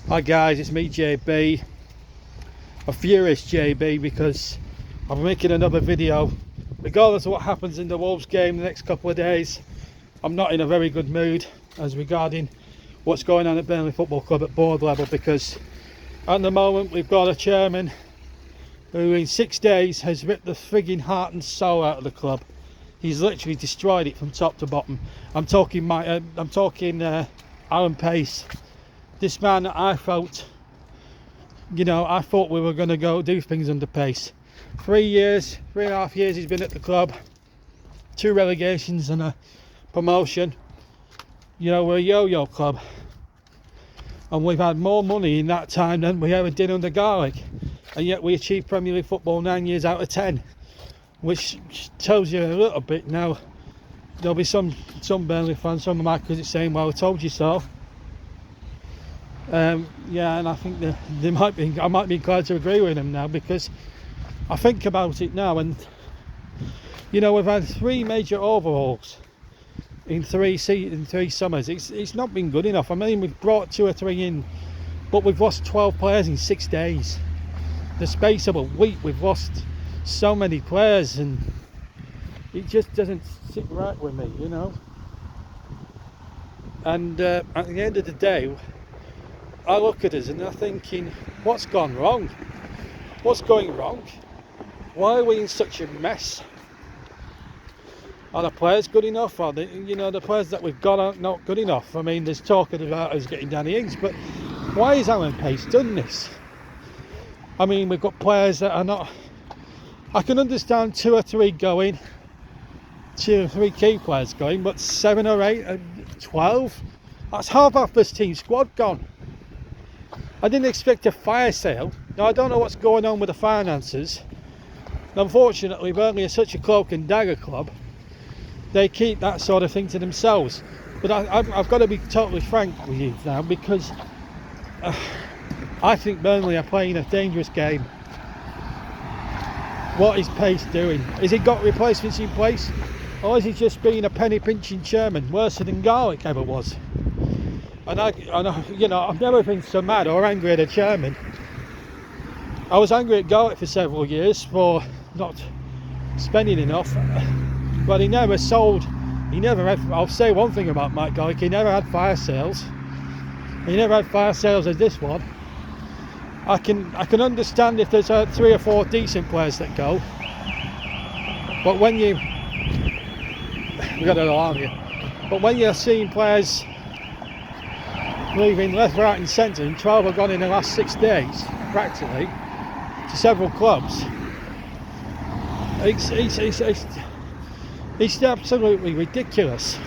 Hi guys, it's me JB, a furious JB, because I'm making another video. Regardless of what happens in the Wolves game the next couple of days, I'm not in a very good mood as regarding what's going on at Burnley Football Club at board level, because at the moment we've got a chairman who in 6 days has ripped the frigging heart and soul out of the club. He's literally destroyed it from top to bottom. I'm talking Alan Pace. This man, I thought we were going to go do things under Pace. 3.5 years he's been at the club, 2 relegations and a promotion. We're a yo-yo club, and we've had more money in that time than we ever did under Garlic, and yet we achieved Premier League football 9 years out of 10, which tells you a little bit. Now there'll be some Burnley fans, some of my critics saying, well, I told you so. Yeah, and I think I might be inclined to agree with him now, because I think about it now, and we've had 3 major overhauls in 3 summers. It's not been good enough. I mean, we've brought 2 or 3 in, but we've lost 12 players in 6 days. The space of a week we've lost so many players, and it just doesn't sit right with me, and at the end of the day, I look at us and I'm thinking, what's gone wrong? What's going wrong? Why are we in such a mess? Are the players good enough? Are the players that we've got aren't not good enough? I mean, there's talk about us getting Danny Ings, but why has Alan Pace done this? I mean, we've got players that are not... I can understand 2 or 3 going, 2 or 3 key players going, but 7 or 8, 12? That's half our first team squad gone. I didn't expect a fire sale. Now, I don't know what's going on with the finances. Unfortunately, Burnley is such a cloak and dagger club. They keep that sort of thing to themselves. But I've got to be totally frank with you now, because I think Burnley are playing a dangerous game. What is Pace doing? Has he got replacements in place? Or is he just being a penny pinching chairman, worse than Garlic ever was? And I've never been so mad or angry at a chairman. I was angry at Garlic for several years for not spending enough, but he never sold. I'll say one thing about Mike Garlic: he never had fire sales. He never had fire sales as this one. I can understand if there's 3 or 4 decent players that go, but when we got an alarm here. But when you're seeing players leaving left, right and centre, and 12 have gone in the last 6 days practically to several clubs, it's absolutely ridiculous.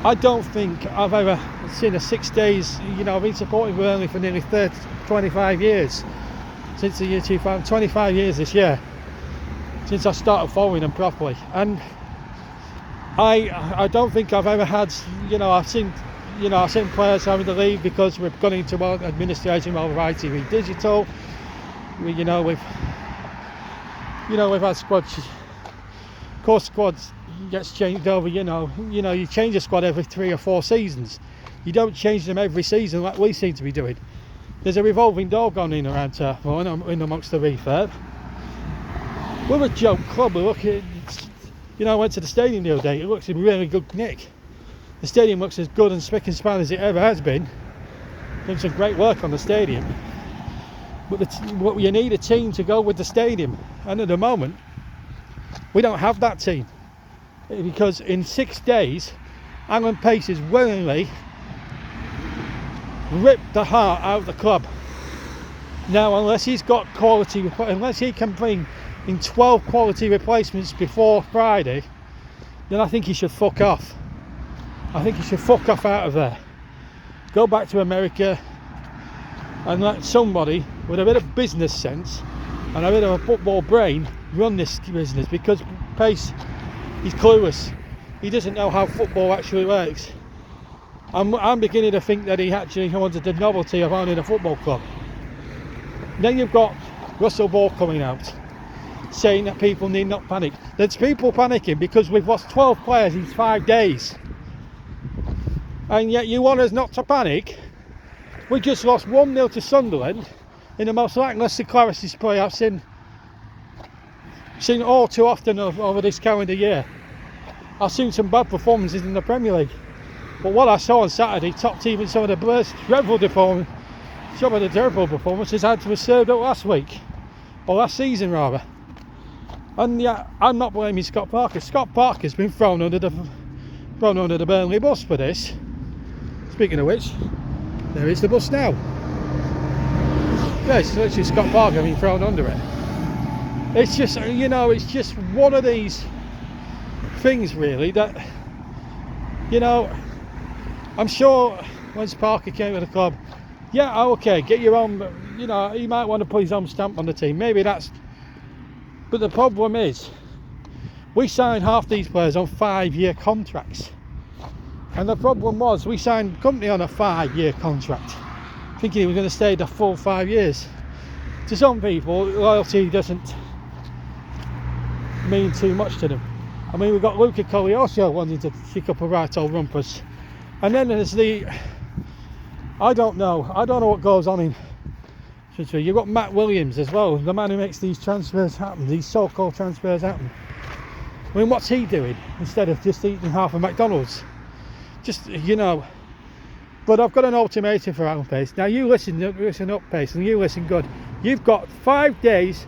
I don't think I've ever seen a 6 days. I've been supporting Burnley for nearly 25 years, since the year 2000, 25 years this year, since I started following them properly, and I don't think I've ever had, I've seen players having to leave because we've gone into administration of ITV Digital. We've had squads. Of course, squads gets changed over. You change a squad every 3 or 4 seasons. You don't change them every season like we seem to be doing. There's a revolving door going in around Turf Moor in amongst the refurb. We're a joke club. I went to the stadium the other day. It looks in really good nick. The stadium looks as good and spick and span as it ever has been. Done some great work on the stadium. But you need a team to go with the stadium. And at the moment, we don't have that team. Because in 6 days, Alan Pace has willingly ripped the heart out of the club. Now, unless he can bring in 12 quality replacements before Friday, then I think he should fuck off. I think he should fuck off out of there. Go back to America and let somebody with a bit of business sense and a bit of a football brain run this business, because Pace, he's clueless. He doesn't know how football actually works. I'm beginning to think that he actually wanted the novelty of owning a football club. Then you've got Russell Ball coming out saying that people need not panic. There's people panicking because we've lost 12 players in 5 days. And yet you want us not to panic? We just lost 1-0 to Sunderland in the most lacklustre Claret display I've seen all too often over this calendar year. I've seen some bad performances in the Premier League, but what I saw on Saturday, top team in some of the dreadful performances had to have served up last week, or last season rather. And yeah, I'm not blaming Scott Parker. Scott Parker's been thrown under the Burnley bus for this. Speaking of which, there is the bus now. Yeah, it's literally Scott Parker being thrown under it. It's just, you know, it's just one of these things really that, you know, I'm sure when Parker came to the club, yeah, okay, get your own, you know, he might want to put his own stamp on the team. Maybe that's, but the problem is, we signed half these players on 5-year contracts. And the problem was, we signed Company on a 5-year contract, thinking he was going to stay the full 5 years. To some people, loyalty doesn't mean too much to them. I mean, we've got Luca Cogliosio wanting to kick up a right old rumpus. And then there's I don't know what goes on in. You've got Matt Williams as well, the man who makes these transfers happen, these so-called transfers happen. I mean, what's he doing instead of just eating half a McDonald's? Just, you know. But I've got an ultimatum for Alan Pace. Now you listen up, Pace, and you listen good. You've got 4 days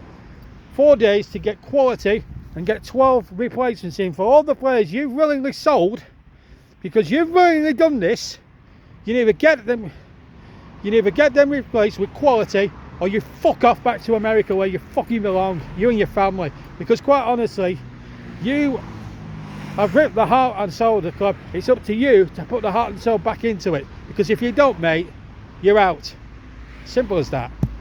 to get quality and get 12 replacements in for all the players you've willingly sold, because you've willingly done this. You neither get them replaced with quality, or you fuck off back to America where you fucking belong, you and your family. Because quite honestly, you have ripped the heart and soul of the club. It's up to you to put the heart and soul back into it, because if you don't, mate, you're out. Simple as that.